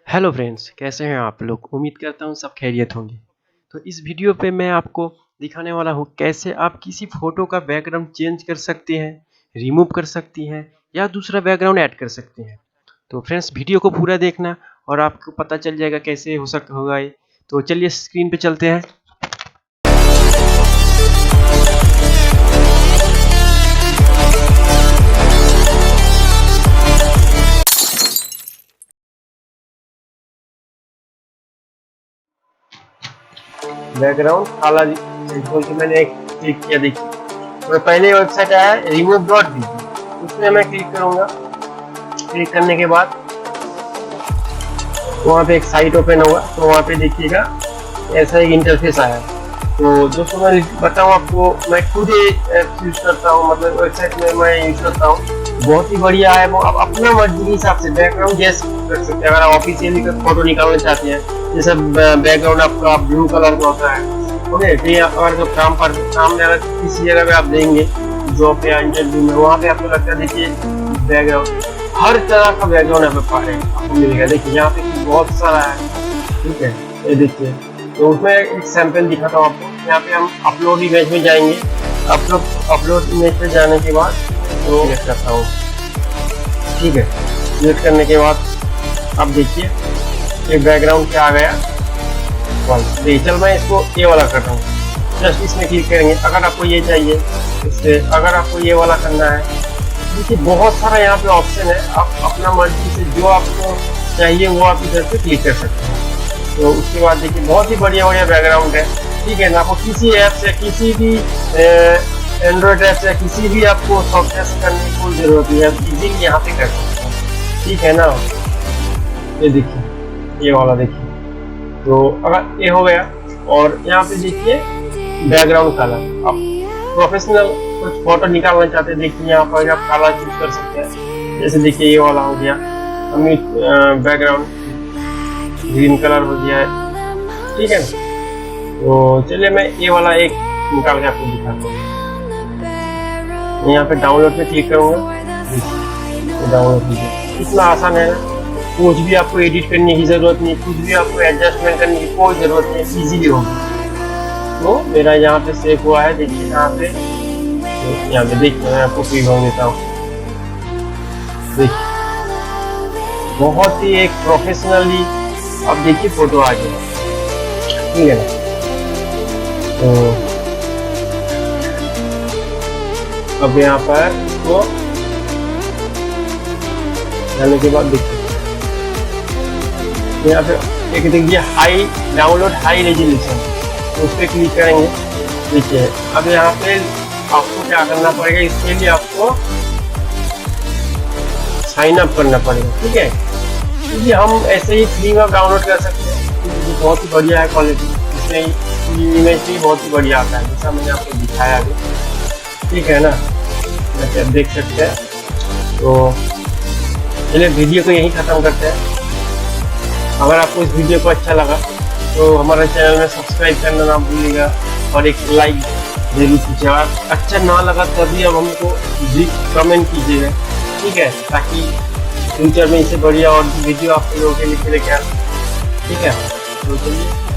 Hello friends, कैसे हैं आप लोग। उम्मीद करता हूँ सब खैरियत होंगे। तो इस वीडियो पे मैं आपको दिखाने वाला हूँ कैसे आप किसी फ़ोटो का बैकग्राउंड चेंज कर सकते हैं, रिमूव कर सकती हैं या दूसरा बैकग्राउंड ऐड कर सकते हैं। तो फ्रेंड्स, वीडियो को पूरा देखना और आपको पता चल जाएगा कैसे होगा ये। तो चलिए स्क्रीन पे चलते हैं। बैकग्राउंड काला बोल के मैंने एक क्लिक किया, देखिए। तो पहले वेबसाइट आया remove.bg, उसमें मैं क्लिक करूंगा। क्लिक करने के बाद वहाँ पे एक साइट ओपन होगा, तो वहाँ पे देखिएगा ऐसा एक इंटरफेस आया। तो दोस्तों मैं बताऊँ आपको, मैं खुद यूज करता हूँ, मतलब वेबसाइट में मैं यूज करता हूँ। बहुत ही बढ़िया है वो। आप अपना मर्जी के हिसाब से बैकग्राउंड गैस कर सकते हैं। अगर आप ऑफिशियली फोटो निकालना चाहते हैं, जैसे बैकग्राउंड आपका ब्लू कलर का होता है, ओके, तो अगर जो काम में अगर किसी जगह पे आप देंगे, जॉब या इंटरव्यू में, वहाँ पे आपको लगता है, देखिए बैकग्राउंड हर तरह का बैकग्राउंड यहाँ पे आपको मिलेगा। देखिए यहाँ पे बहुत सारा है, ठीक है, ये देखिए। तो उसमें एक सैंपल दिखाता हूँ आपको। यहाँ पे हम अपलोड इमेज में जाएंगे। अपलोड इमेज पे जाने के बाद तो सिलेक्ट करता हूँ, ठीक है। सिलेक्ट करने के बाद अब देखिए ये बैकग्राउंड क्या आ गया, चल मैं इसको ये वाला कर रहा हूँ। जस्ट इसमें क्लिक करेंगे। अगर आपको ये चाहिए इससे, अगर आपको ये वाला करना है, देखिए बहुत सारा यहाँ पे ऑप्शन है। आप अपना मर्जी से जो आपको चाहिए वो आप इधर पे क्लिक कर सकते हैं। तो उसके बाद देखिए बहुत ही बढ़िया बैकग्राउंड है, ठीक है ना। आपको किसी ऐप से, किसी भी एंड्रॉइड ऐप से, किसी भी आपको सॉफ्टवेयर से करने की कोई जरूरत नहीं है, आप इजीली यहाँ पे कर सकते हैं, ठीक है ना। ये देखिए ये वाला देखिए। तो अगर ये हो गया, और यहाँ पे देखिए बैकग्राउंड कलर, आप प्रोफेशनल कुछ फोटो निकालना चाहते हैं, देखिए यहाँ पर आप काला चूज कर सकते हैं। जैसे देखिए ये वाला हो गया, बैकग्राउंड ग्रीन कलर हो गया है, ठीक है ना। तो चलिए मैं ये वाला एक निकाल के आपको दिखाता हूँ। यहाँ पे डाउनलोड पे क्लिक करूँगा, डाउनलोड कीजिए। इतना आसान है ना, कुछ भी आपको एडिट करने की जरूरत नहीं, कुछ भी आपको एडजस्टमेंट करने की कोई जरूरत नहीं, इजीली होगी। तो मेरा यहाँ पे सेव हुआ है, देखिए यहाँ पे। तो यहाँ पे देखिए मैं आपको प्रीव्यू देता हूँ, देखिए बहुत ही एक प्रोफेशनली अब देखिए फोटो आ गया, ठीक है ना। तो अब यहाँ पर तो जाने के बाद देखिए यहाँ पे एक देखिए हाई डाउनलोड हाई रेजोल्यूशन, तो उस पर क्लिक करेंगे। देखिए अब यहाँ पे आपको क्या करना पड़ेगा, इसके लिए आपको साइन अप करना पड़ेगा, ठीक है। क्योंकि हम ऐसे ही फ्री में डाउनलोड कर सकते हैं, क्योंकि बहुत ही बढ़िया है क्वालिटी। इसमें इमेज भी बहुत ही बढ़िया आता है, जैसा मैंने आपको दिखाया अभी, ठीक है ना, जैसे आप देख सकते हैं। तो चलिए वीडियो को यहीं ख़त्म करते हैं। अगर आपको इस वीडियो को अच्छा लगा तो हमारे चैनल में सब्सक्राइब करना ना भूलिएगा, और एक लाइक जरूर कीजिए। अगर अच्छा ना लगा तभी अब हमको कमेंट कीजिएगा, ठीक है, ताकि फ्यूचर में इससे बढ़िया और वीडियो आप लोगों के लिए लेके आए, ठीक है। तो चलिए।